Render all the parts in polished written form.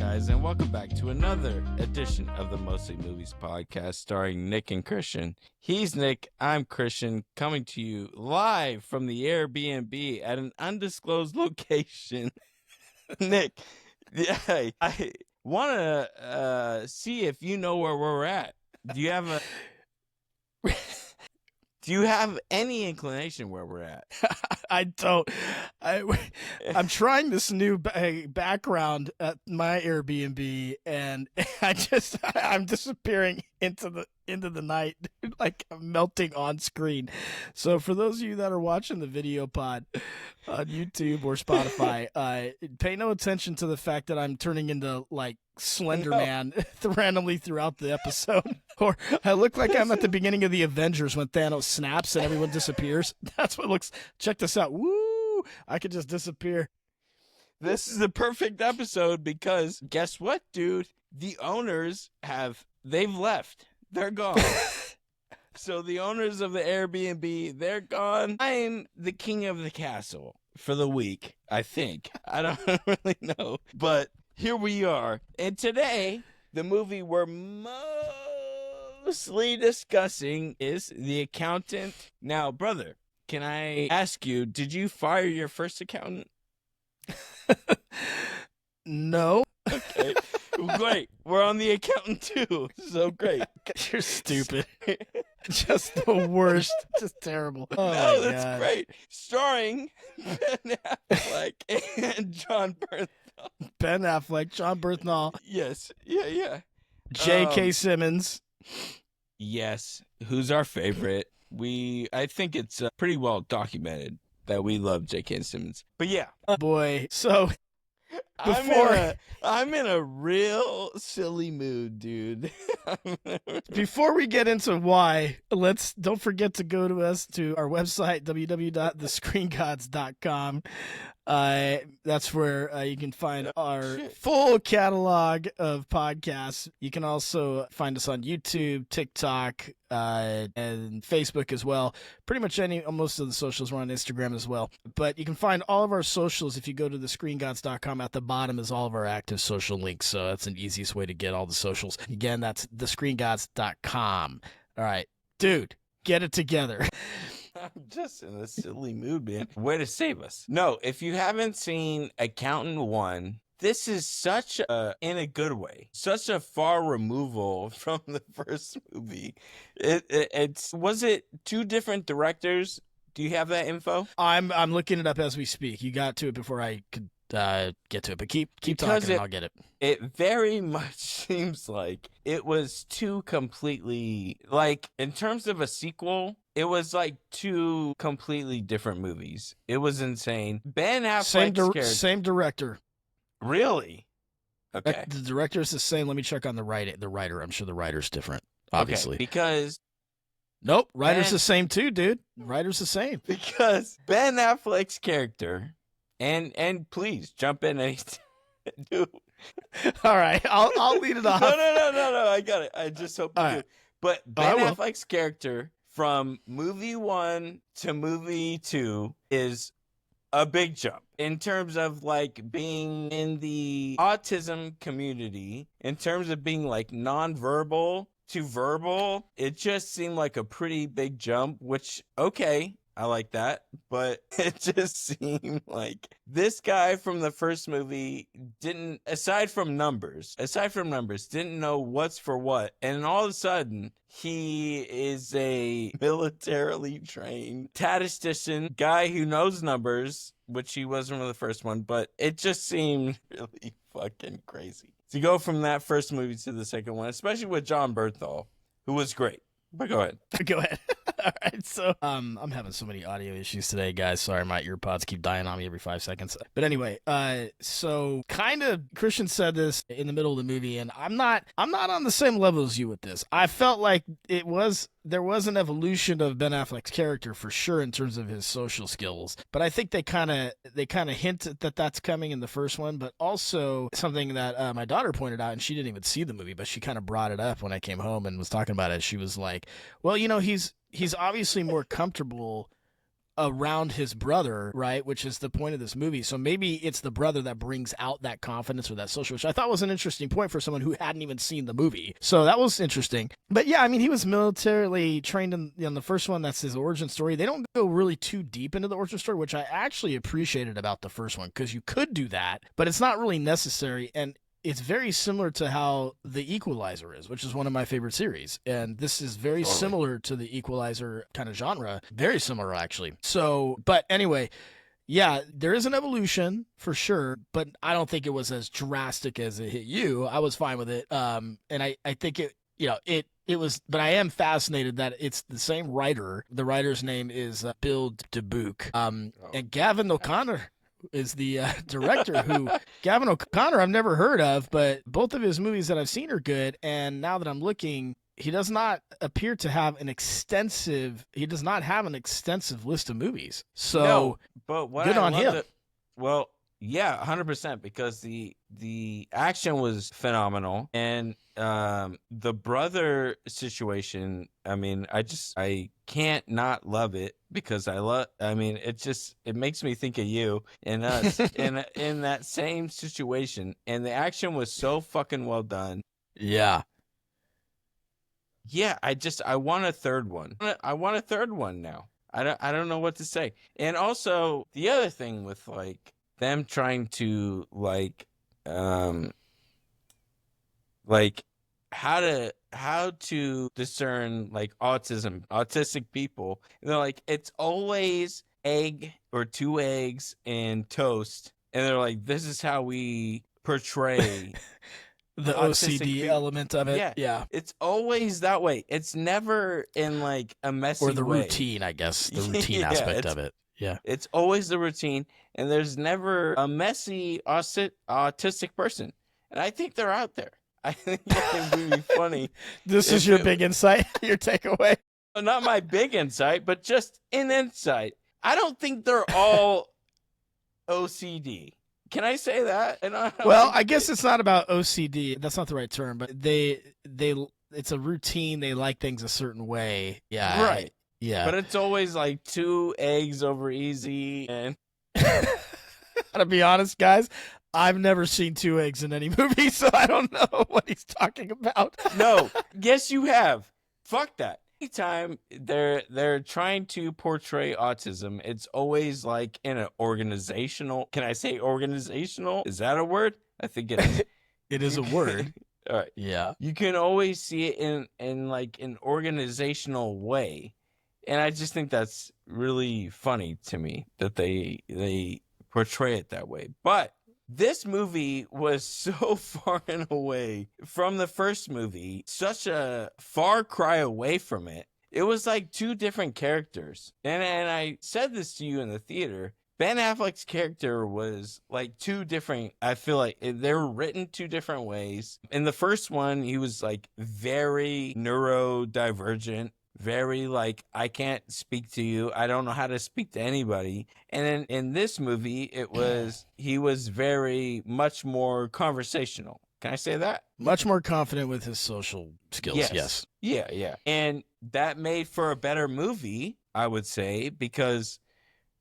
guys, and welcome back to another edition of the Mostly Movies podcast starring Nick and Christian. He's Nick, I'm Christian, coming to you live from the Airbnb at an undisclosed location. Nick, I want to see if you know where we're at. Do you have any inclination where we're at? I don't. I'm trying this new background at my Airbnb, and I'm disappearing into the night, like I'm melting on screen. So for those of you that are watching the video pod on YouTube or Spotify, pay no attention to the fact that I'm turning into like Slender Man randomly throughout the episode, or I look like I'm at the beginning of the Avengers when Thanos snaps and everyone disappears. That's what it looks. Check this out. Woo! I could just disappear. This is the perfect episode because guess what, dude? The owners they've left. They're gone. So the owners of the Airbnb, they're gone. I'm the king of the castle for the week, I think. I don't really know. But here we are. And today, the movie we're mostly discussing is The Accountant. Now, brother, can I ask you, did you fire your first accountant? No. Okay. Great. We're on The Accountant too. So great. You're stupid. Just the worst. Just terrible. Oh, no, that's God. Great. Starring Ben Affleck and John Berthnal. Ben Affleck, John Berthnal. Yes. Yeah. J.K. Simmons. Yes. Who's our favorite? I think it's pretty well documented that we love J.K. Simmons. But yeah. Oh, boy. So I'm in a real silly mood, dude. Before we get into why, don't forget to go to our website, www.thescreengods.com. That's where you can find our full catalog of podcasts. You can also find us on YouTube, TikTok, and Facebook as well. Pretty much most of the socials. We're on Instagram as well. But you can find all of our socials if you go to thescreengods.com. At the bottom is all of our active social links, so that's an easiest way to get all the socials. Again, that's thescreengods.com. All right, dude, get it together. I'm just in a silly mood, man. Way to save us. No, if you haven't seen Accountant 1, this is in a good way, such a far removal from the first movie. Was it two different directors? Do you have that info? I'm looking it up as we speak. You got to it before I could get to it, but keep talking and I'll get it. It very much seems like it was two completely, like, in terms of a sequel, it was like two completely different movies. It was insane. Ben Affleck's same director. Really? Okay. The director is the same. Let me check on the writer. I'm sure the writer's different, obviously. Okay, because nope, writer's the same too, dude. Writer's the same. Because Ben Affleck's character, and please jump in and do. All right, I'll lead it off. No, I got it. I just hope you do. But Ben Affleck's character from movie 1 to movie 2 is a big jump in terms of like being in the autism community, in terms of being like nonverbal to verbal. It just seemed like a pretty big jump, which, okay, I like that, but it just seemed like this guy from the first movie didn't, aside from numbers, didn't know what's for what. And all of a sudden, he is a militarily trained statistician guy who knows numbers, which he wasn't for the first one, but it just seemed really fucking crazy to go from that first movie to the second one, especially with John Berthnal, who was great. But go ahead. Go ahead. All right, so I'm having so many audio issues today, guys. Sorry, my earpods keep dying on me every 5 seconds. But anyway, so kind of Christian said this in the middle of the movie, and I'm not on the same level as you with this. I felt like there was an evolution of Ben Affleck's character for sure in terms of his social skills, but I think they kind of hinted that that's coming in the first one. But also something that my daughter pointed out, and she didn't even see the movie, but she kind of brought it up when I came home and was talking about it. She was like, "Well, you know, he's obviously more comfortable around his brother, right? Which is the point of this movie. So maybe it's the brother that brings out that confidence or that social, which I thought was an interesting point for someone who hadn't even seen the movie. So that was interesting. But yeah, I mean, he was militarily trained in the first one. That's his origin story. They don't go really too deep into the origin story, which I actually appreciated about the first one, because you could do that, but it's not really necessary. And it's very similar to how The Equalizer is, which is one of my favorite series. And this is very similar to The Equalizer kind of genre. Very similar, actually. So, but anyway, yeah, there is an evolution for sure, but I don't think it was as drastic as it hit you. I was fine with it. And I think it was, but I am fascinated that it's the same writer. The writer's name is Bill Dubuque. And Gavin O'Connor is the director, who Gavin O'Connor I've never heard of, but both of his movies that I've seen are good. And now that I'm looking, he does not appear to have an extensive list of movies. So no, but what good on him. Well, yeah, 100%, because the action was phenomenal, and the brother situation, I mean, I can't not love it, because it makes me think of you and us in that same situation, and the action was so fucking well done. Yeah. Yeah, I want a third one. I want a third one now. I don't know what to say. And also the other thing with like them trying to how to discern like autistic people. They're like, it's always egg or 2 eggs and toast, and they're like, this is how we portray the OCD element of it. Yeah. It's always that way. It's never in like a messy way. Or the routine, I guess. The routine aspect of it. Yeah. It's always the routine, and there's never a messy autistic person. And I think they're out there. I think it would be funny. This is your big insight, your takeaway? Not my big insight, but just an insight. I don't think they're all OCD. Can I say that? Well, I guess it's not about OCD. That's not the right term, but it's a routine. They like things a certain way. Yeah. Right. Yeah. But it's always like 2 eggs over easy. And to be honest, guys, I've never seen 2 eggs in any movie, so I don't know what he's talking about. No. Yes, you have. Fuck that. Anytime they're trying to portray autism, it's always like in an organizational. Can I say organizational? Is that a word? I think it is. It is a word. All right. Yeah. You can always see it in like an organizational way. And I just think that's really funny to me that they portray it that way. But this movie was so far and away from the first movie, such a far cry away from it. It was like 2 different characters. And I said this to you in the theater. Ben Affleck's character was like 2 different. I feel like they were written 2 different ways. In the first one, he was like very neurodivergent. Very like, I can't speak to you. I don't know how to speak to anybody. And then in this movie, he was very much more conversational. Can I say that? Much more confident with his social skills. Yes. Yeah. And that made for a better movie, I would say, because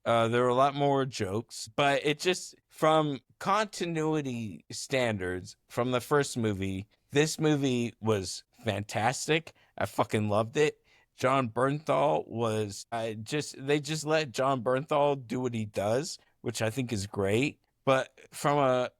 there were a lot more jokes. But it just, from continuity standards from the first movie, this movie was fantastic. I fucking loved it. John Berthnal they just let John Berthnal do what he does, which I think is great. But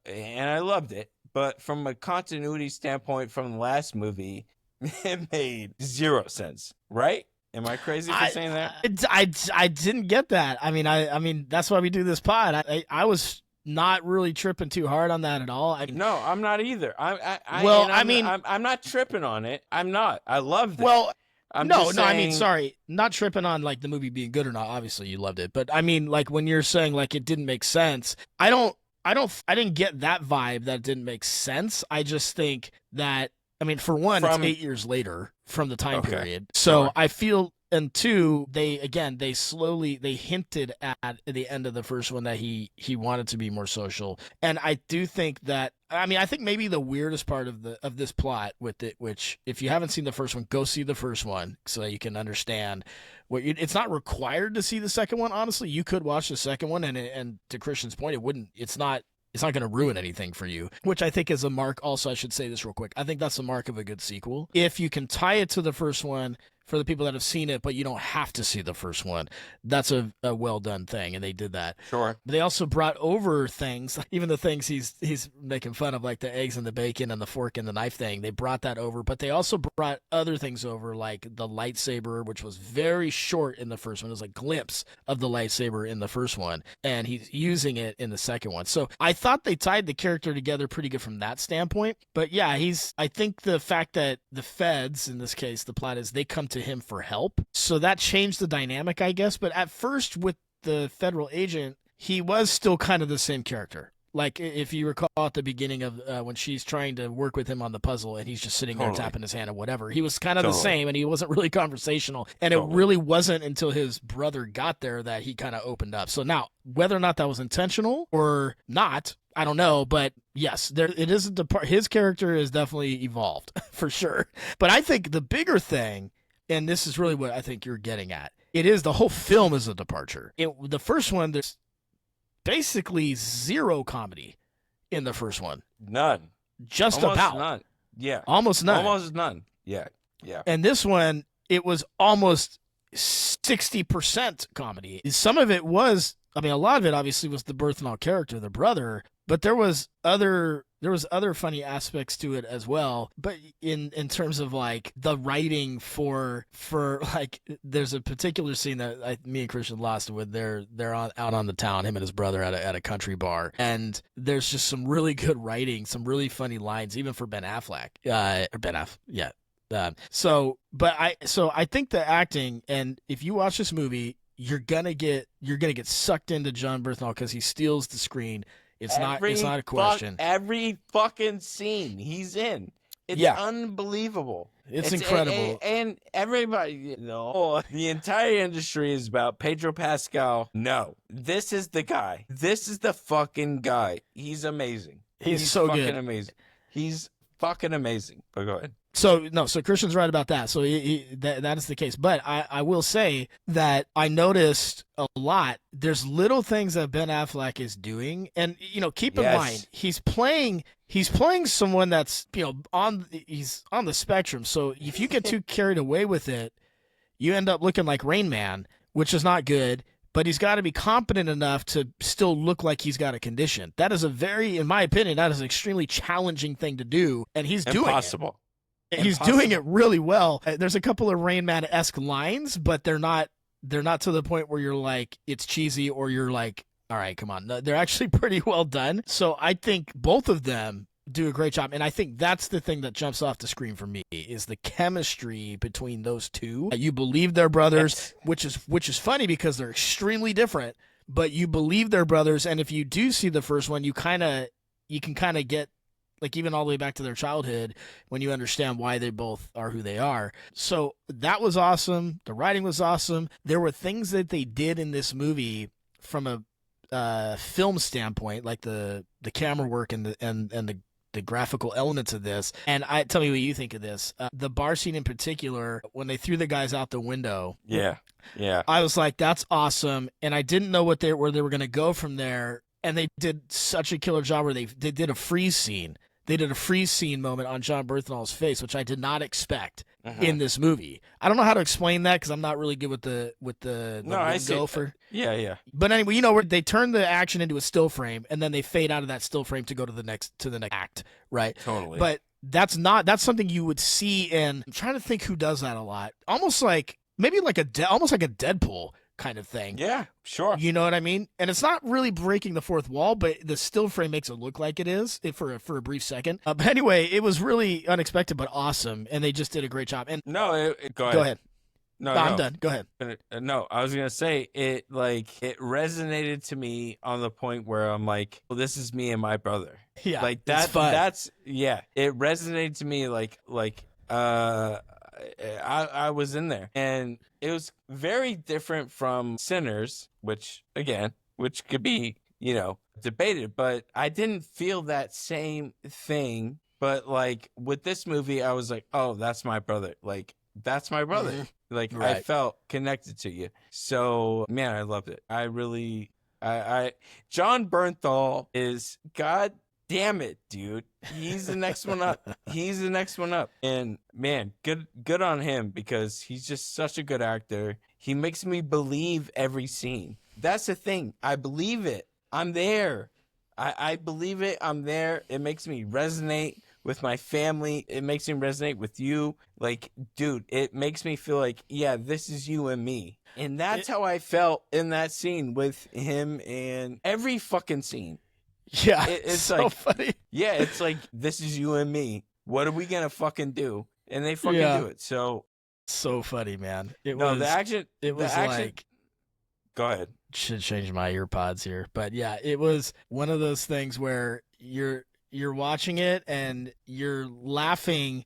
and I loved it. But from a continuity standpoint from the last movie, it made 0 sense, right? Am I crazy for saying that? I didn't get that. I mean, that's why we do this pod. I was not really tripping too hard on that at all. No, I'm not either. I'm not tripping on it. I'm not. I loved it. Well. I mean, sorry, not tripping on like the movie being good or not. Obviously, you loved it, but I mean, like when you're saying like it didn't make sense, I didn't get that vibe that it didn't make sense. I just think that, I mean, for one, it's 8 years later from the time period, so I feel and two, they hinted at the end of the first one that he wanted to be more social. And I do think that, I think maybe the weirdest part of this plot with it, which if you haven't seen the first one, go see the first one so that you can understand it's not required to see the second one. Honestly, you could watch the second one, and to Christian's point, it's not going to ruin anything for you, which I think is a mark. Also, I should say this real quick. I think that's a mark of a good sequel. If you can tie it to the first one for the people that have seen it, but you don't have to see the first one, that's a well done thing, and they did that. Sure. They also brought over things, even the things he's making fun of, like the eggs and the bacon and the fork and the knife thing. They brought that over, but they also brought other things over, like the lightsaber, which was very short in the first one. It was a glimpse of the lightsaber in the first one, and he's using it in the second one. So I thought they tied the character together pretty good from that standpoint. But yeah, I think the fact that the feds, in this case, the plot is they come to him for help. So that changed the dynamic, I guess. But at first, with the federal agent, he was still kind of the same character. Like, if you recall at the beginning of when she's trying to work with him on the puzzle and he's just sitting there tapping his hand or whatever, he was kind of the same, and he wasn't really conversational. And it really wasn't until his brother got there that he kind of opened up. So now, whether or not that was intentional or not, I don't know, but yes, it is his character is definitely evolved for sure. But I think the bigger thing, and this is really what I think you're getting at, the whole film is a departure. The first one, there's basically zero comedy in the first one. None. Just almost about. None. Yeah. Almost none. Almost none. Yeah. Yeah. And this one, it was almost 60% comedy. Some of it was, a lot of it obviously was the Berthnal character, the brother, but there was other funny aspects to it as well. But in terms of like the writing for like, there's a particular scene that me and Christian lost with. They're out on the town, him and his brother at a country bar, and there's just some really good writing, some really funny lines, even for Ben Affleck. Yeah. So I think the acting, and if you watch this movie, you're gonna get sucked into John Berthnal because he steals the screen. It's not a question. Every fucking scene he's in, it's unbelievable. It's incredible. And everybody, the entire industry is about Pedro Pascal. No, this is the guy. This is the fucking guy. He's amazing. He's so fucking good. Amazing. He's fucking amazing. But go ahead. So Christian's right about that. So that is the case. But I will say that I noticed a lot. There's little things that Ben Affleck is doing, and keep in mind he's playing someone that's he's on the spectrum. So if you get too carried away with it, you end up looking like Rain Man, which is not good. But he's got to be competent enough to still look like he's got a condition. That is in my opinion, that is an extremely challenging thing to do, and he's doing it. He's doing it really well. There's a couple of Rain Man-esque lines, but they're not to the point where you're like, it's cheesy, or you're like, all right, come on. No, they're actually pretty well done. So I think both of them do a great job. And I think that's the thing that jumps off the screen for me, is the chemistry between those two. You believe they're brothers, which is funny because they're extremely different, but you believe they're brothers. And if you do see the first one, you can kind of get, like, even all the way back to their childhood, when you understand why they both are who they are. So that was awesome. The writing was awesome. There were things that they did in this movie from a film standpoint, like the camera work and the graphical elements of this. And tell me what you think of this. The bar scene in particular, when they threw the guys out the window. Yeah. I was like, that's awesome. And I didn't know where they were going to go from there. And they did such a killer job where they did a freeze scene. They did a freeze scene moment on John Berthnal's face, which I did not expect in this movie. I don't know how to explain that because I'm not really good with the lingo for. Yeah. But anyway, where they turn the action into a still frame and then they fade out of that still frame to go to the next act, right? Totally. But that's something you would see in. I'm trying to think who does that a lot. Almost like almost like a Deadpool kind of thing. Yeah, sure. You know what I mean? And it's not really breaking the fourth wall, but the still frame makes it look like it is for a brief second. But anyway, it was really unexpected but awesome, and they just did a great job. And go ahead. Go ahead. No, I'm done. Go ahead. No, I was gonna say it resonated to me on the point where I'm like, well, this is me and my brother. Yeah, like that. Fun. That's it resonated to me like I was in there, and it was very different from Sinners, which could be, debated, but I didn't feel that same thing. But like with this movie, I was like, oh, that's my brother. Like, that's my brother. Mm-hmm. Like, Right. I felt connected to you. So, man, I loved it. I really, John Bernthal is, God damn it, dude. He's the next one up. He's the next one up. And man, good on him, because he's just such a good actor. He makes me believe every scene. That's the thing. I believe it. I'm there. I believe it. I'm there. It makes me resonate with my family. It makes me resonate with you. Like, dude, it makes me feel like, yeah, this is you and me. And that's how I felt in that scene with him, and every fucking scene. Yeah, it's so like, funny. Yeah, it's like, this is you and me. What are we gonna fucking do? And they fucking do it. So funny, man. The action. Like, go ahead. Should change my ear pods here, but yeah, it was one of those things where you're watching it and you're laughing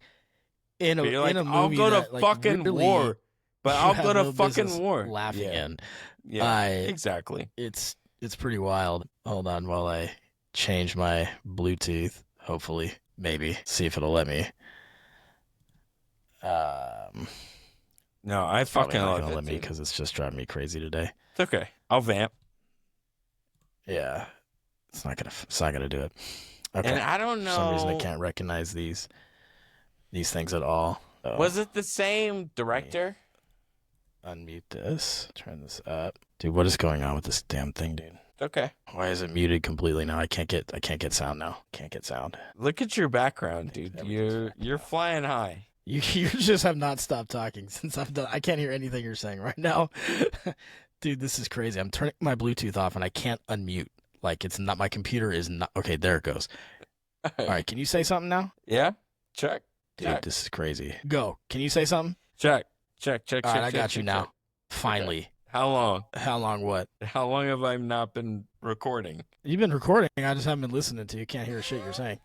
in a like, movie. I'll go that, to like, fucking really, war, but I'll go to no fucking war. Laughing in. Yeah, exactly. It's pretty wild. Hold on while I change my Bluetooth. Hopefully, maybe see if it'll let me. No, I fucking love it. Let me, because it's just driving me crazy today. It's okay. I'll vamp. Yeah, it's not gonna do it. Okay. And I don't know. For some reason, I can't recognize these things at all. So, was it the same director? Unmute this. Turn this up, dude. What is going on with this damn thing, dude? Okay. Why is it muted completely now? I can't get sound now. Can't get sound. Look at your background, dude. You're flying high. You just have not stopped talking since I've done. I can't hear anything you're saying right now. Dude, this is crazy. I'm turning my Bluetooth off and I can't unmute. Like, it's not, my computer is not. Okay, there it goes. All right, can you say something now? Yeah. Check. Dude, check. This is crazy. Go. Can you say something? Check. All right, I got you now. Finally. Okay. How long? How long what? How long have I not been recording? You've been recording. I just haven't been listening to you. Can't hear a shit you're saying.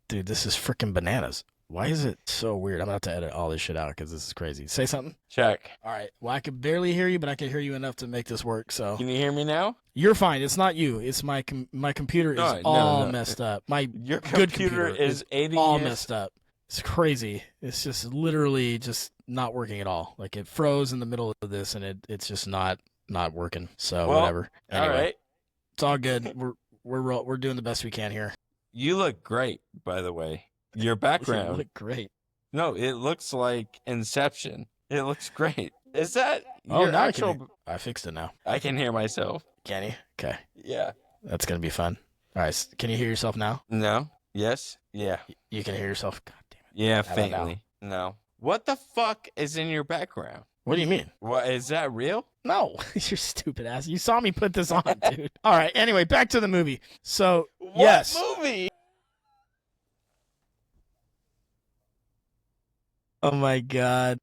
Dude, this is freaking bananas. Why is it so weird? I'm about to edit all this shit out because this is crazy. Say something. Check. All right. Well, I could barely hear you, but I can hear you enough to make this work. So. Can you hear me now? You're fine. It's not you. It's my computer is all messed up. Your good computer is 80 all messed up. It's crazy. It's just literally just not working at all. Like, it froze in the middle of this, and it's just not working. So whatever. Anyway, all right. It's all good. We're doing the best we can here. You look great, by the way. Your background. You look great. No, it looks like Inception. It looks great. Is that your actual? I fixed it now. I can hear myself. Can you? Okay. Yeah. That's gonna be fun. All right. Can you hear yourself now? No. Yes. Yeah. You can hear yourself. God damn it. Yeah, faintly. No. What the fuck is in your background? What do you mean? What, is that real? No, you're stupid ass. You saw me put this on, dude. All right. Anyway, back to the movie. So what movie? Oh my god.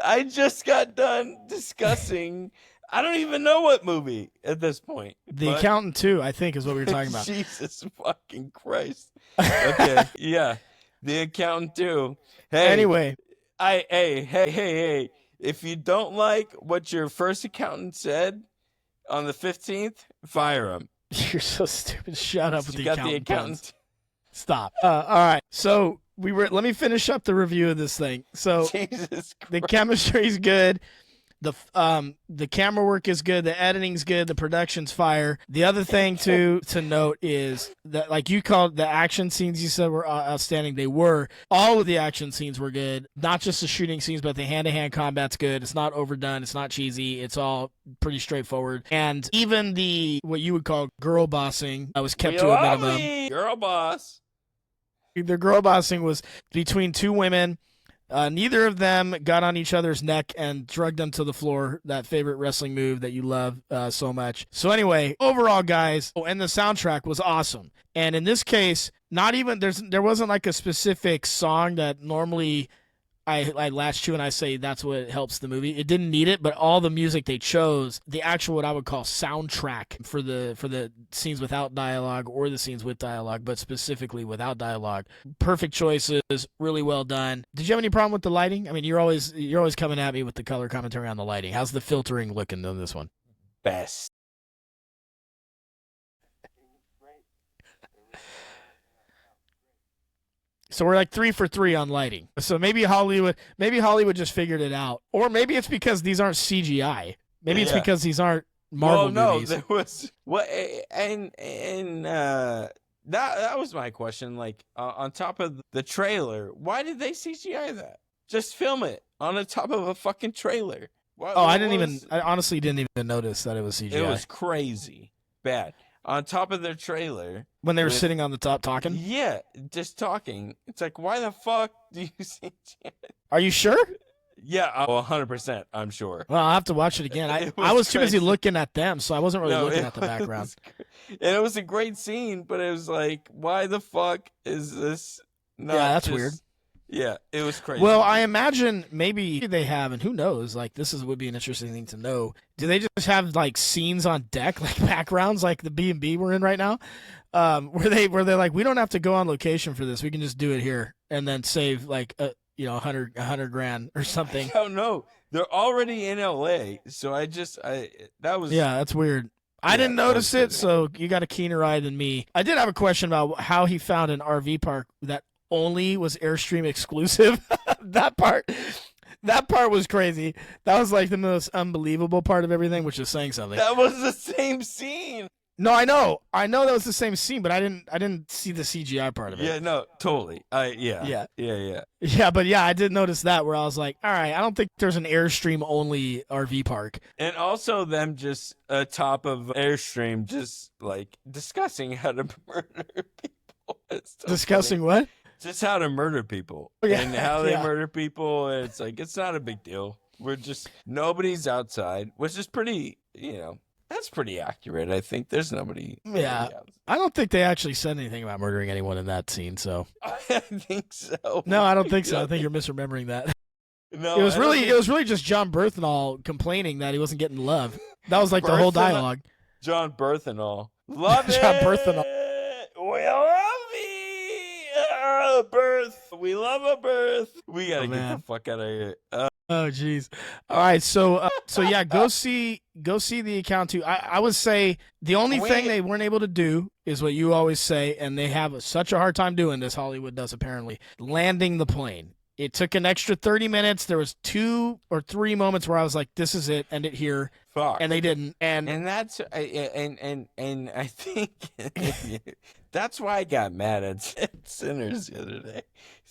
I just got done discussing I don't even know what movie at this point. The Accountant 2, I think, is what we were talking about. Jesus fucking Christ. Okay. Yeah. The Accountant 2. Hey. Anyway. Hey. If you don't like what your first accountant said on the 15th, fire him. You're so stupid. Shut up with the accountant. The accountant. Stop. All right. So let me finish up the review of this thing. So Jesus Christ. The chemistry's good. The camera work is good. The editing's good. The production's fire. The other thing to note is that, like you called the action scenes, you said were outstanding. They were. All of the action scenes were good. Not just the shooting scenes, but the hand-to-hand combat's good. It's not overdone. It's not cheesy. It's all pretty straightforward. And even what you would call girl bossing was kept to a minimum. Girl boss. The girl bossing was between two women. Neither of them got on each other's neck and drugged them to the floor, that favorite wrestling move that you love so much. So anyway, overall, guys, and the soundtrack was awesome. And in this case, there wasn't like a specific song that normally I latch to and I say that's what helps the movie. It didn't need it, but all the music they chose, the actual what I would call soundtrack for the scenes without dialogue or the scenes with dialogue, but specifically without dialogue, perfect choices, really well done. Did you have any problem with the lighting? I mean, you're always coming at me with the color commentary on the lighting. How's the filtering looking on this one? Best. So we're like 3 for 3 on lighting. So maybe Hollywood just figured it out, or maybe it's because these aren't CGI. Maybe it's because these aren't Marvel movies. There was that was my question. Like on top of the trailer, why did they CGI that? Just film it on the top of a fucking trailer. I honestly didn't even notice that it was CGI. It was crazy bad. On top of their trailer. When they were sitting on the top talking? Yeah, just talking. It's like, why the fuck do you CGI? Are you sure? Yeah, 100%, I'm sure. Well, I'll have to watch it again. I was too busy looking at them, so I wasn't really looking at the background. And it was a great scene, but it was like, why the fuck is this not that's weird. Yeah, it was crazy. Well, I imagine maybe they have, and who knows, like this would be an interesting thing to know. Do they just have like scenes on deck, like backgrounds, like the B&B we're in right now, where they're like, we don't have to go on location for this, we can just do it here, and then save like $100 grand or something. I don't know. They're already in LA, so that's weird. I didn't notice it, so you got a keener eye than me. I did have a question about how he found an RV park that only was Airstream exclusive. That part was crazy. That was like the most unbelievable part of everything, which is saying something. That was the same scene. No, I know that was the same scene, but I didn't see the CGI part of it. Yeah, no, totally. Yeah. Yeah, but yeah, I did notice that where I was like, all right, I don't think there's an Airstream only RV park. And also them just atop of Airstream, just like discussing how to murder people. Discussing funny. What? Just how to murder people and how they murder people. And it's like, it's not a big deal. Nobody's outside, which is pretty, that's pretty accurate. I think there's nobody. Yeah. I don't think they actually said anything about murdering anyone in that scene. So I think so. No, I don't think so. I think you're misremembering that. No, it was really just John Berthnal complaining that he wasn't getting love. That was like the whole dialogue. John Berthnal. Love it. John Berthnal. We love birth. We love a birth. We gotta get the fuck out of here. Oh jeez. All right, so yeah, go see The Account 2. I would say the only thing they weren't able to do is what you always say, and they have such a hard time doing this. Hollywood does apparently, landing the plane. It took an extra 30 minutes. There was 2 or 3 moments where I was like, "This is it," end it here. Fuck. And they didn't. And that's and I think that's why I got mad at Sinners the other day.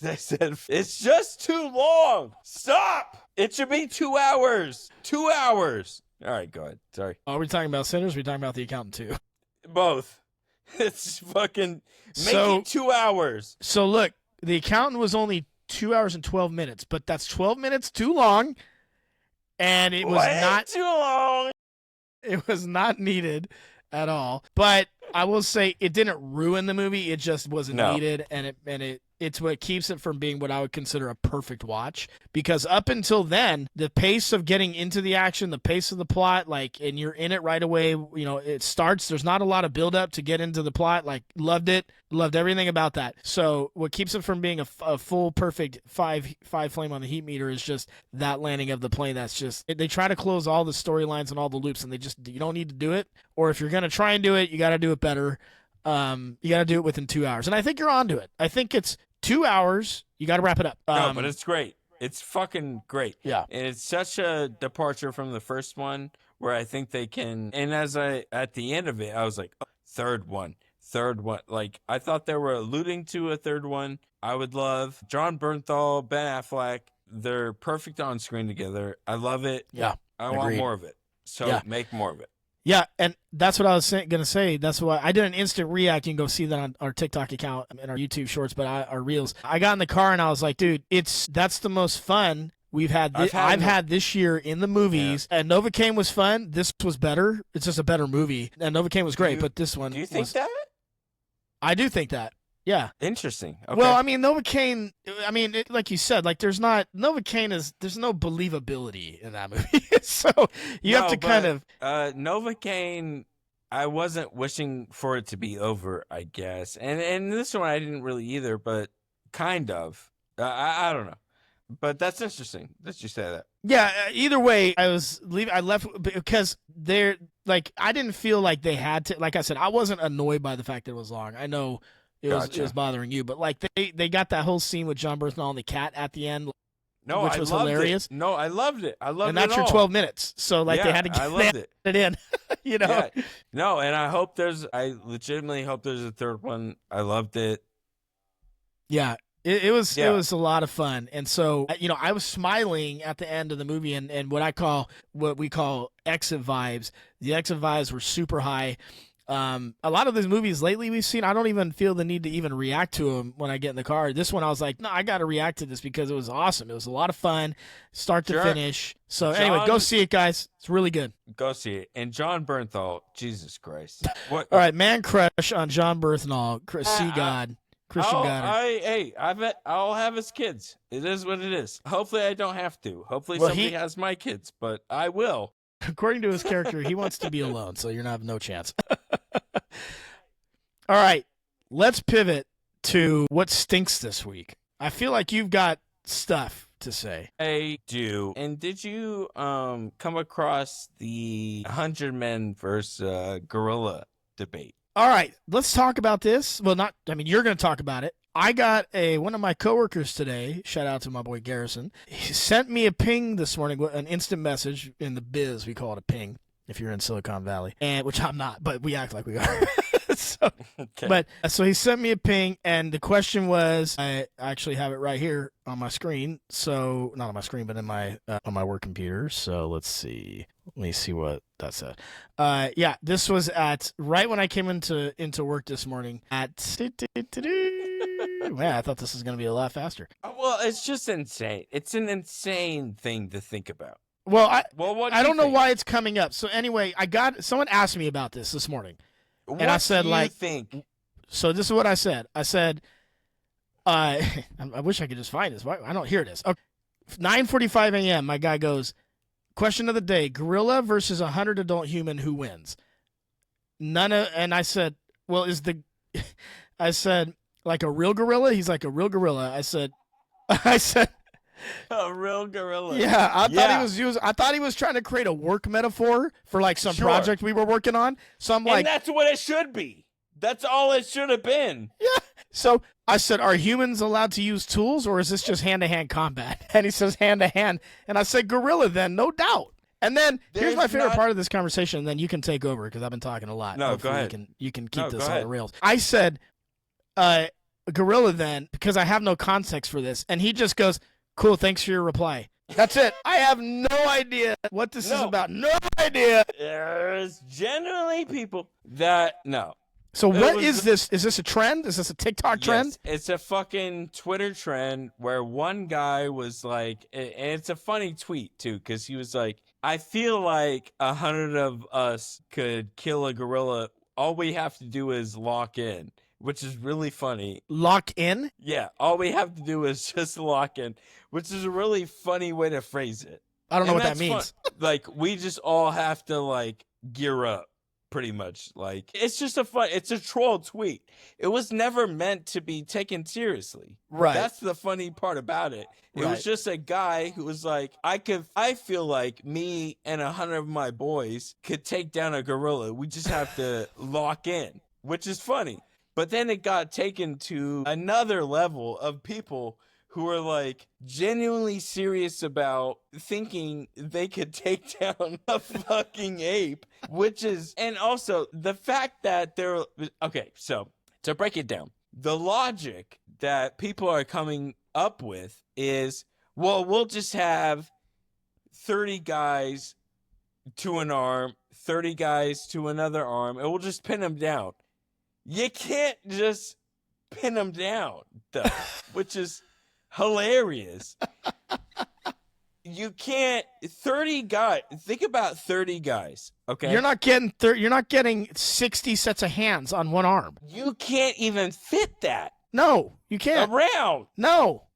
I said, it's just too long. Stop. It should be 2 hours. 2 hours. All right, go ahead. Sorry. Are we talking about Sinners? Or are we talking about The Accountant 2? Both. It's fucking make it 2 hours. So look, The Accountant was only 2 hours and 12 minutes, but that's 12 minutes too long. And it was not too long. It was not needed at all. But I will say it didn't ruin the movie. It just wasn't needed, and it's what keeps it from being what I would consider a perfect watch. Because up until then, the pace of getting into the action, the pace of the plot, and you're in it right away. It starts. There's not a lot of build up to get into the plot. Loved it. Loved everything about that. So what keeps it from being a full perfect five flame on the heat meter is just that landing of the plane. That's just they try to close all the storylines and all the loops, and you don't need to do it. Or if you're gonna try and do it, you got to do it better. You got to do it within 2 hours, and I think you're onto it. I think it's 2 hours. You got to wrap it up. No, but it's great. It's fucking great. Yeah. And it's such a departure from the first one where I think they can. And at the end of it, I was like, oh, third one. Like, I thought they were alluding to a third one. I would love John Bernthal, Ben Affleck. They're perfect on screen together. I love it. Yeah. I want more of it. So make more of it. Yeah, and that's what I was going to say. That's why I did an instant react. You can go see that on our TikTok account and our YouTube shorts, but our reels. I got in the car and I was like, dude, that's the most fun we've had. I've had this year in the movies. And Novocaine was fun. This was better. It's just a better movie. And Novocaine was great, but this one. Do you think that? I do think that. Yeah. Interesting. Okay. Well, I mean, Novocaine. I mean, like you said, like there's no believability in that movie, so you have to kind of Novocaine. I wasn't wishing for it to be over, I guess, and this one I didn't really either, but kind of. I don't know, but that's interesting that you say that. Yeah. Either way, I left because they're like I didn't feel like they had to. Like I said, I wasn't annoyed by the fact that it was long. I know. It was bothering you, but like they got that whole scene with John Berthnal and the cat at the end, which was hilarious. No, I loved it. And that's your 12 minutes, so like they had to get it in, you know. Yeah. No, and I legitimately hope there's a third one. I loved it. Yeah, it was a lot of fun, and so I was smiling at the end of the movie, and what we call exit vibes. The exit vibes were super high. A lot of these movies lately we've seen, I don't even feel the need to even react to them when I get in the car. This one, I was like, no, I got to react to this because it was awesome. It was a lot of fun, start to finish. So anyway, go see it, guys. It's really good. Go see it. And John Bernthal, Jesus Christ. What? All right, man crush on John Bernthal, Christian Goddard. I'll have his kids. It is what it is. Hopefully I don't have to. Hopefully somebody has my kids, but I will. According to his character, he wants to be alone, so you're going to have no chance. All right, let's pivot to what stinks this week. I feel like you've got stuff to say. I do. And did you come across the 100 men versus gorilla debate? All right, let's talk about this. Well, you're going to talk about it. I got one of my coworkers today, shout out to my boy Garrison. He sent me a ping this morning, an instant message. In the biz, we call it a ping if you're in Silicon Valley, and which I'm not, but we act like we are. So he sent me a ping, and the question was, I actually have it right here on my screen. So not on my screen, but in my on my work computer. So let's see. Let me see what that said. Yeah, this was at right when I came into work this morning at. Man, I thought this was going to be a lot faster. Well, it's just insane. It's an insane thing to think about. Well, I don't know why it's coming up. So anyway, someone asked me about this morning. And I said, so this is what I said. I said, I wish I could just find this. I don't hear this. Okay. 9:45 a.m., my guy goes, question of the day, gorilla versus 100 adult human, who wins? And I said, well, I said, like a real gorilla? He's like, a real gorilla. I said, a real gorilla. Yeah, I thought he was trying to create a work metaphor for like some project we were working on. So I'm like, and that's what it should be. That's all it should have been. Yeah. So I said, are humans allowed to use tools, or is this just hand-to-hand combat? And he says hand-to-hand. And I said, gorilla then, no doubt. And then here's my favorite part of this conversation, and then you can take over because I've been talking a lot. No, hopefully go ahead. You can keep this on the rails. I said, gorilla then, because I have no context for this. And he just goes, cool, thanks for your reply. That's it. I have no idea what this is about. No idea. There's generally people that no. So what is this? Is this a trend? Is this a TikTok trend? Yes, it's a fucking Twitter trend where one guy was like, and it's a funny tweet too, because he was like, I feel like 100 of us could kill a gorilla. All we have to do is lock in, which is really funny. Lock in? Yeah, all we have to do is just lock in, which is a really funny way to phrase it. I don't know what that means. Like, we just all have to, like, gear up, pretty much. Like, it's just it's a troll tweet. It was never meant to be taken seriously. Right. That's the funny part about it. It was just a guy who was like, I feel like me and 100 of my boys could take down a gorilla. We just have to lock in, which is funny. But then it got taken to another level of people who are like genuinely serious about thinking they could take down a fucking ape, and also the fact that okay, so to break it down, the logic that people are coming up with is, well, we'll just have 30 guys to an arm, 30 guys to another arm, and we'll just pin them down. You can't just pin them down, though, which is hilarious. You can't 30 guys. Think about 30 guys. Okay. You're not getting 60 sets of hands on one arm. You can't even fit that. No, you can't. Around. No.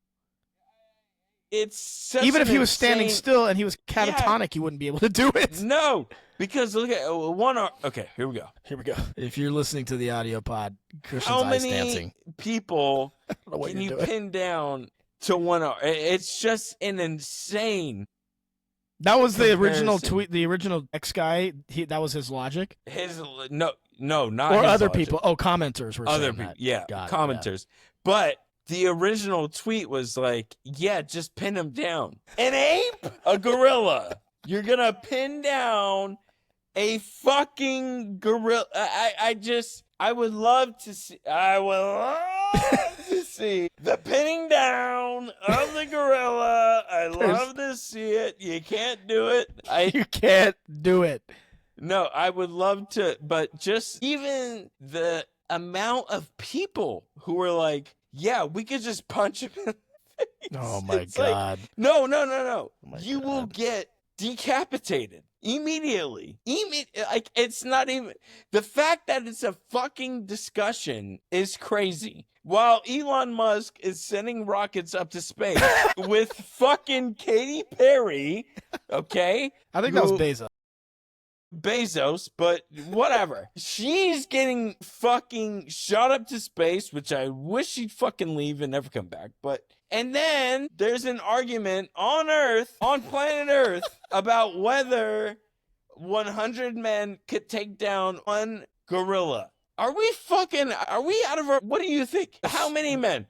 It's such even if he was insane... standing still and he was catatonic, he wouldn't be able to do it. No, because look at one arm. Okay, here we go. If you're listening to the audio pod, Christian's how ice many dancing. people can you pin down to one arm? It's just an insane. That was the original tweet. The original X guy. That was his logic. No, not or his other logic. people. Oh, commenters were other saying people. that. Yeah, God, commenters. Yeah. But the original tweet was like, "Yeah, just pin him down." An ape, a gorilla. You're gonna pin down a fucking gorilla. I would love to see. I would love to see the pinning down of the gorilla. I love to see it. You can't do it. You can't do it. No, I would love to, but just even the amount of people who were like, "Yeah, we could just punch him in the face." Oh my it's God! Like, no. Oh You God. will get decapitated immediately. Like, it's not even the fact that it's a fucking discussion is crazy. While Elon Musk is sending rockets up to space with fucking Katy Perry, okay? I think that was Bezos, but whatever. She's getting fucking shot up to space, which I wish she'd fucking leave and never come back. And then there's an argument on planet Earth, about whether 100 men could take down one gorilla. Are we out of our, what do you think? How many men?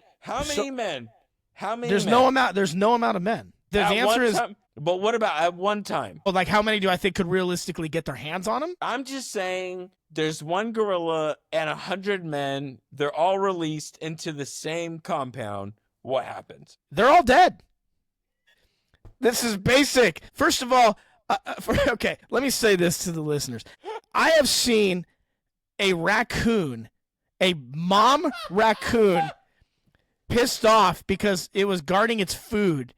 There's no amount of men. The answer is, but what about at one time? Well, like how many do I think could realistically get their hands on him? I'm just saying there's one gorilla and 100 men. They're all released into the same compound. What happens? They're all dead. This is basic. First of all, okay, let me say this to the listeners. I have seen a mom raccoon, pissed off because it was guarding its food.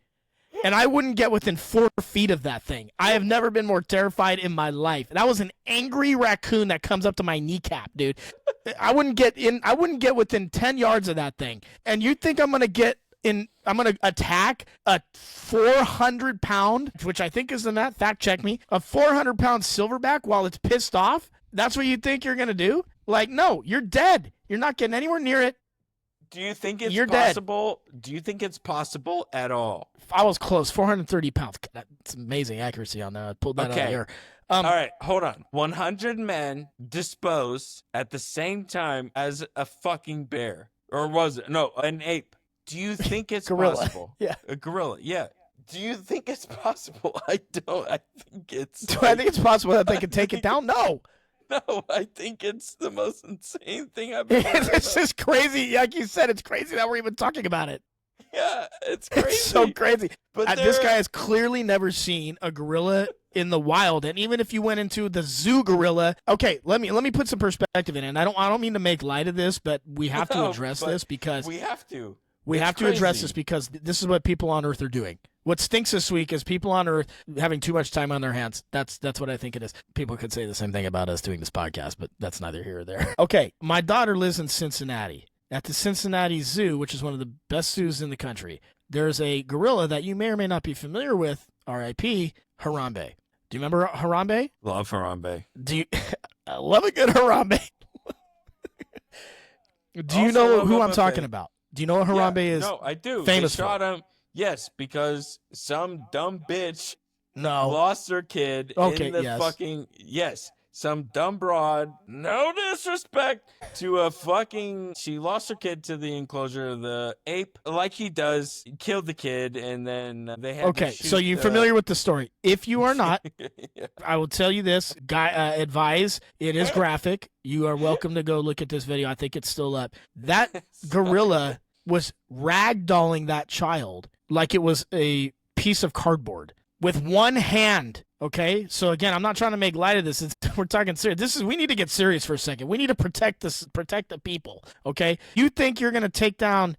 And I wouldn't get within 4 feet of that thing. I have never been more terrified in my life. That was an angry raccoon that comes up to my kneecap, dude. I wouldn't get within 10 yards of that thing. And you think I'm going to attack a 400-pound, which I think is the net, fact check me, a 400-pound silverback while it's pissed off? That's what you think you're going to do? Like, no, you're dead. You're not getting anywhere near it. Do you think it's possible? Dead. Do you think it's possible at all? I was close. 430 pounds. That's amazing accuracy on that. I pulled that out of the air. All right, hold on. 100 men disposed at the same time as a fucking bear. Or was it? No, an ape. Do you think it's possible? Yeah. A gorilla, yeah. Do you think it's possible? I don't. I think it's... Do I think it's possible that they could take it down? No. No, I think it's the most insane thing I've ever heard. It's just crazy. Like you said, it's crazy that we're even talking about it. Yeah, it's crazy. It's so crazy. But this guy has clearly never seen a gorilla in the wild. And even if you went into the zoo gorilla, okay, let me put some perspective in it. And I don't mean to make light of this, but we have to address this because we have to. We have to address this because this is what people on Earth are doing. What stinks this week is people on Earth having too much time on their hands. That's what I think it is. People could say the same thing about us doing this podcast, but that's neither here or there. Okay, my daughter lives in Cincinnati. At the Cincinnati Zoo, which is one of the best zoos in the country, there's a gorilla that you may or may not be familiar with, R.I.P., Harambe. Do you remember Harambe? Love Harambe. I love a good Harambe. Do you know who I'm talking about? Do you know what Harambe is? No, I do. Famous they shot him. Yes, because some dumb bitch No. Lost her kid in the fucking... Yes. Some dumb broad, no disrespect to a fucking... She lost her kid to the enclosure of the ape, like he does, killed the kid, and then they had to shoot so you're familiar with the story. If you are not, I will tell you this. Advise, it is graphic. You are welcome to go look at this video. I think it's still up. That gorilla was ragdolling that child like it was a piece of cardboard with one hand. Okay, so again, I'm not trying to make light of this. We're talking serious. We need to get serious for a second. We need to protect the people. Okay, you think you're gonna take down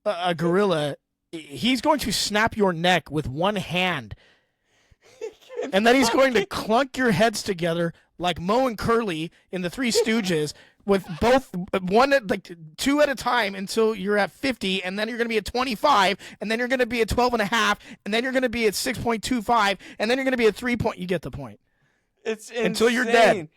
a gorilla? He's going to snap your neck with one hand And then he's going to clunk your heads together like Moe and Curly in the Three Stooges with both two at a time until you're at 50, and then you're going to be at 25, and then you're going to be at 12 and a half, and then you're going to be at 6.25, and then you're going to be at 3 point. You get the point. It's insane. Until you're dead.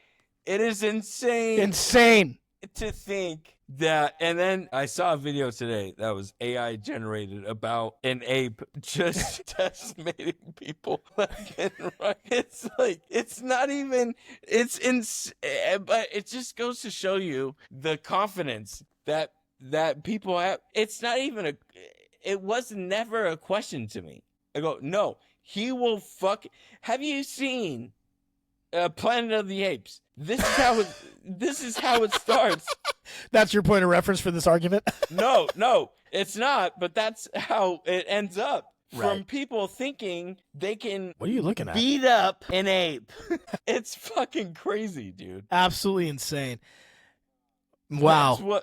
It is insane. Insane. To think that, and then I saw a video today that was AI generated about an ape just decimating people left and right. It's like, it's not even, it's but it just goes to show you the confidence that people have. It's not even it was never a question to me. I go, no, he will fuck. Have you seen Planet of the Apes? This is how it starts. That's your point of reference for this argument? No, it's not, but that's how it ends up. Right. From people thinking they can What are you looking at? Beat up an ape. It's fucking crazy, dude. Absolutely insane. Wow.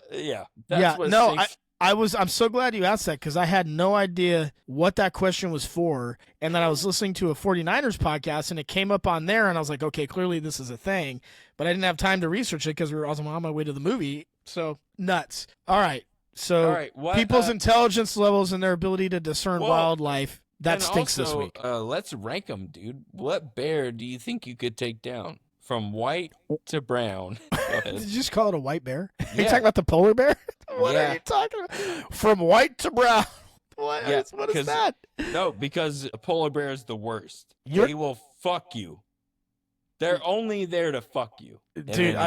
I'm so glad you asked that because I had no idea what that question was for. And then I was listening to a 49ers podcast and it came up on there and I was like, okay, clearly this is a thing. But I didn't have time to research it because I was on my way to the movie. So nuts. All right. So people's intelligence levels and their ability to discern wildlife, that stinks also, this week. Let's rank them, dude. What bear do you think you could take down? From white to brown. Did you just call it a white bear? Yeah. Are you talking about the polar bear? What are you talking about? From white to brown. What is that? No, because a polar bear is the worst. They will fuck you. They're only there to fuck you. Dude,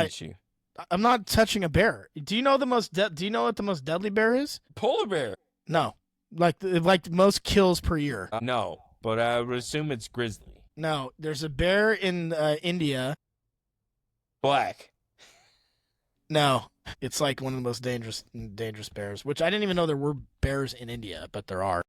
I'm not touching a bear. Do you know what the most deadly bear is? Polar bear. No. Like most kills per year. No, but I would assume it's grizzly. No, there's a bear in India. Black. No, it's like one of the most dangerous bears, which I didn't even know there were bears in India, but there are.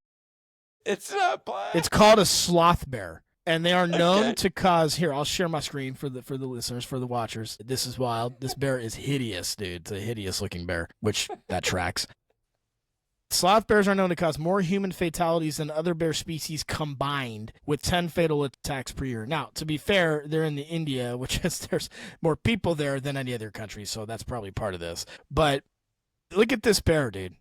It's not black. It's called a sloth bear, and they are known to cause. Here, I'll share my screen for the listeners, for the watchers. This is wild. This bear is hideous, dude. It's a hideous looking bear, which that tracks. Sloth bears are known to cause more human fatalities than other bear species combined, with 10 fatal attacks per year. Now, to be fair, they're in India, which is there's more people there than any other country, so that's probably part of this. But look at this bear, dude.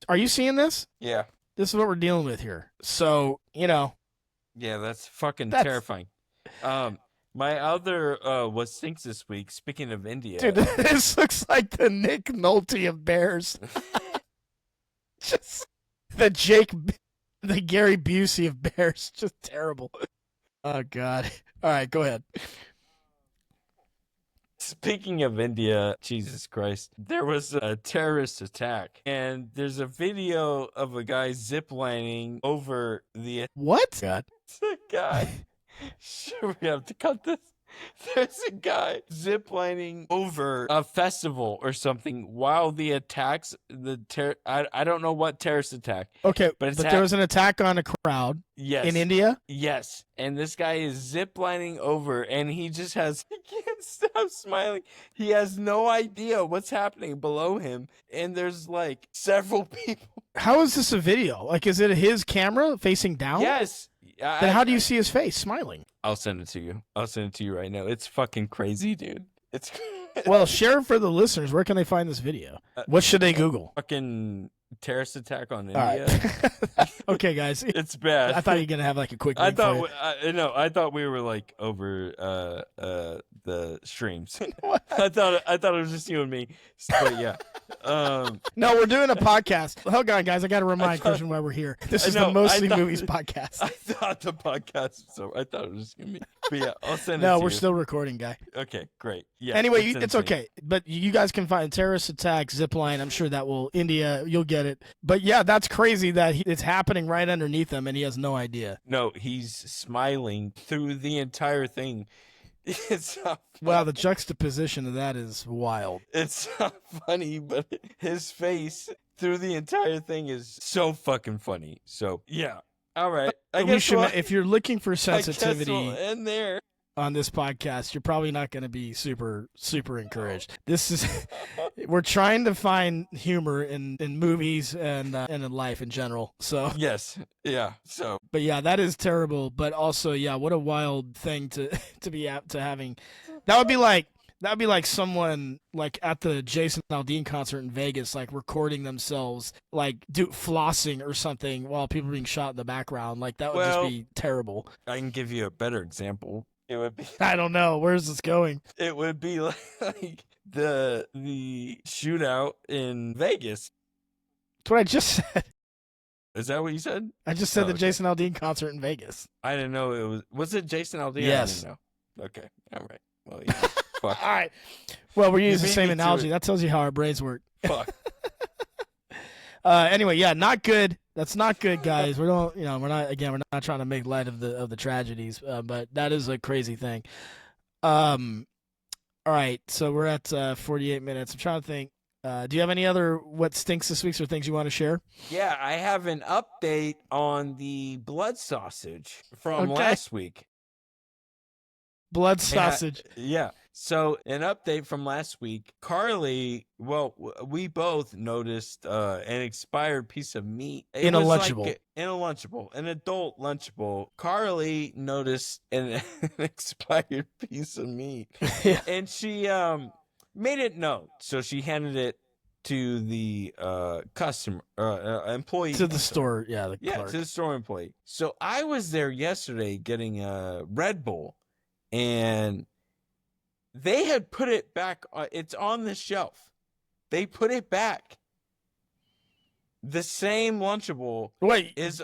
Are you seeing this? Yeah. This is what we're dealing with here. So, Yeah, that's fucking terrifying. My other what stinks this week, speaking of India. Dude, this looks like the Nick Nolte of bears. Just the Gary Busey of bears. Just terrible. Oh, God. All right, go ahead. Speaking of India, Jesus Christ, there was a terrorist attack, and there's a video of a guy ziplining over the... What? God. It's a guy. Sure, we have to cut this. There's a guy ziplining over a festival or something while the attacks, I don't know what terrorist attack. Okay, but there was an attack on a crowd in India? Yes, and this guy is ziplining over, and he just he can't stop smiling. He has no idea what's happening below him, and there's like several people. How is this a video? Like, is it his camera facing down? Yes. Then how do you see his face smiling? I'll send it to you. I'll send it to you right now. It's fucking crazy, dude. It's well, share for the listeners. Where can they find this video? What should they Google? Fucking terrorist attack on India. Right. Okay, guys. It's bad. I thought you were gonna have like a quick. I thought we were like over the streams. I thought it was just you and me. But yeah. No, we're doing a podcast. Hold on, guys. I got to remind Christian why we're here. This is the Mostly Movies podcast. I thought the podcast was over. I thought it was just gonna be. But yeah, I'll send it. No, to we're you. still recording, guy. Okay, great. Yeah. Anyway, it's okay. But you guys can find terrorist attack, zipline. I'm sure that will India. You'll get it. But yeah, that's crazy that it's happening right underneath him, and he has no idea. No, he's smiling through the entire thing. It's not funny. Wow, the juxtaposition of that is wild. It's not funny, but his face through the entire thing is so fucking funny. So yeah, all right. If you're looking for sensitivity, I guess we'll end there. on this podcast, you're probably not going to be super encouraged. This is we're trying to find humor in movies and in life in general. So yes, yeah. So, but yeah, that is terrible. But also, yeah, what a wild thing to be to having. That would be like someone like at the Jason Aldean concert in Vegas, like recording themselves like flossing or something while people are being shot in the background. Like that would just be terrible. I can give you a better example. It would be. I don't know. Where's this going? It would be like the shootout in Vegas. That's what I just said. Is that what you said? I just said the Jason Aldean concert in Vegas. I didn't know it was. Was it Jason Aldean? Yes. I didn't know. Okay. All right. Well, yeah. Fuck. All right. Well, we're using the same analogy. That tells you how our brains work. Fuck. Anyway, yeah, not good. That's not good, guys. We're not trying to make light of the tragedies, but that is a crazy thing. All right, so we're at 48 minutes. I'm trying to think. Do you have any other what stinks this week or things you want to share? Yeah, I have an update on the blood sausage from last week. Blood sausage. Yeah. So an update from last week. Carly, well, we both noticed an expired piece of meat. In a Lunchable. An adult Lunchable. Carly noticed an expired piece of meat. Yeah. And she made it known. So she handed it to the customer employee. To the store, yeah, clerk. To the store employee. So I was there yesterday getting a Red Bull, and they had put it back. It's on the shelf. They put it back. The same Lunchable. Wait, is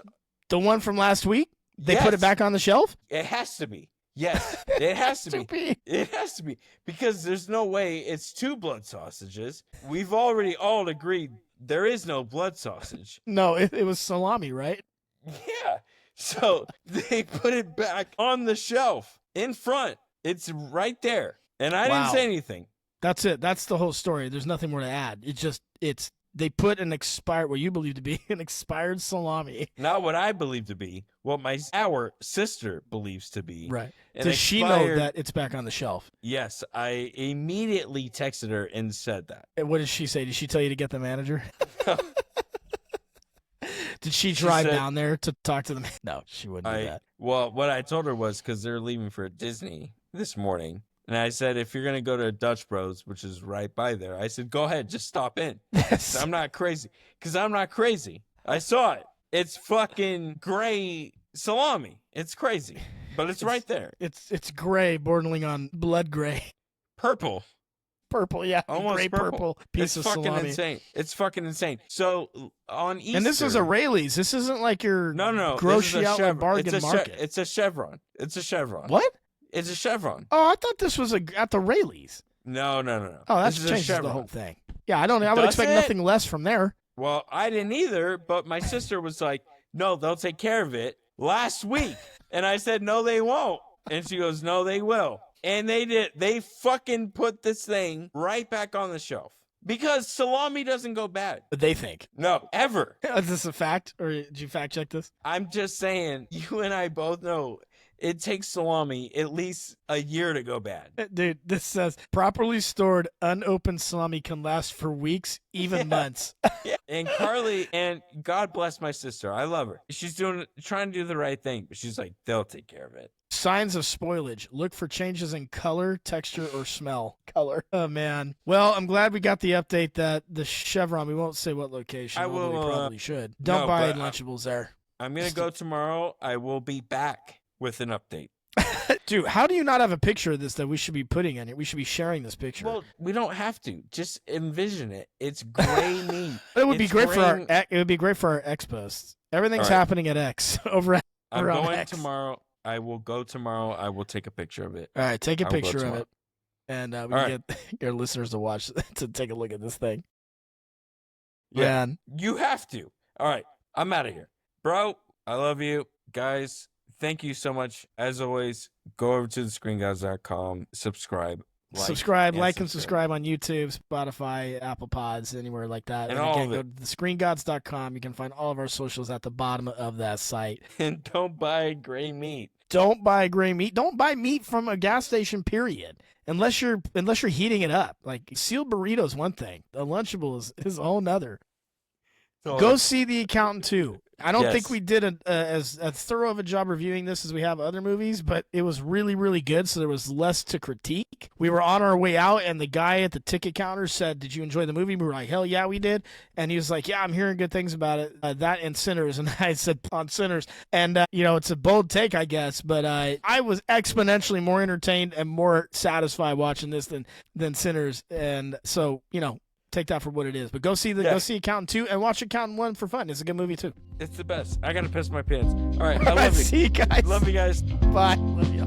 the one from last week? They put it back on the shelf? It has to be. Yes, it has to be. It has to be, because there's no way it's two blood sausages. We've already all agreed there is no blood sausage. No, it was salami, right? Yeah. So they put it back on the shelf in front. It's right there. And I didn't say anything. That's it. That's the whole story. There's nothing more to add. They put what you believe to be an expired salami. Not what I believe to be. What our sister believes to be. Right. Does she know that it's back on the shelf? Yes. I immediately texted her and said that. And what did she say? Did she tell you to get the manager? Did she drive down there to talk to them? No, she wouldn't do that. Well, what I told her was, because they're leaving for Disney this morning. And I said, if you're going to go to Dutch Bros, which is right by there, I said, go ahead, just stop in. Yes. I'm not crazy. Because I'm not crazy. I saw it. It's fucking gray salami. It's crazy. But it's right there. It's gray, bordering on blood gray. Purple. Purple, yeah. Almost gray purple piece of salami. It's fucking insane. It's fucking insane. So on Easter. And this is a Rayleigh's. This isn't like your grocery outlet bargain market. It's a Chevron. It's a Chevron. What? It's a Chevron. Oh, I thought this was at the Rayleigh's. No. Oh, that changes the whole thing. Yeah, I would expect nothing less from there. Well, I didn't either, but my sister was like, no, they'll take care of it last week. And I said, no, they won't. And she goes, no, they will. And they did. They fucking put this thing right back on the shelf. Because salami doesn't go bad. But they think. No, ever. Is this a fact? Or did you fact check this? I'm just saying, you and I both know it takes salami at least a year to go bad. Dude, this says properly stored, unopened salami can last for weeks, even months. Yeah. And Carly, and God bless my sister, I love her. She's trying to do the right thing, but she's like, they'll take care of it. Signs of spoilage. Look for changes in color, texture, or smell. Color. Oh, man. Well, I'm glad we got the update that the Chevron, we won't say what location, although we probably should. Don't buy Lunchables there. I'm going to go tomorrow. I will be back with an update. Dude, how do you not have a picture of this that we should be putting in it? We should be sharing this picture. Well, we don't have to. Just envision it. It's gray meat. It would be great for our X posts. Everything's happening at X over at I'm going X. tomorrow. I will go tomorrow. I will take a picture of it. All right, take a picture of it, and we can get your listeners to watch to take a look at this thing. Yeah, you have to. All right, I'm out of here, bro. I love you, guys. Thank you so much. As always, go over to thescreengods.com, subscribe, like and subscribe on YouTube, Spotify, Apple Pods, anywhere like that. And again, go to thescreengods.com. You can find all of our socials at the bottom of that site. And don't buy gray meat. Don't buy gray meat. Don't buy meat from a gas station, period. Unless you're heating it up. Like, sealed burrito is one thing. A Lunchable is a whole nother. Go see The Accountant 2. I don't think we did as thorough of a job reviewing this as we have other movies, but it was really, really good, so there was less to critique. We were on our way out, and the guy at the ticket counter said, "Did you enjoy the movie?" We were like, "Hell yeah, we did." And he was like, "Yeah, I'm hearing good things about it, that and Sinners." And I said, "On Sinners." And, it's a bold take, I guess, but I was exponentially more entertained and more satisfied watching this than Sinners. And so, take that for what it is. But go see Accountant 2 and watch Accountant 1 for fun. It's a good movie too. It's the best. I gotta piss my pants. All right, I love you. See you guys. Love you guys. Bye. Love you.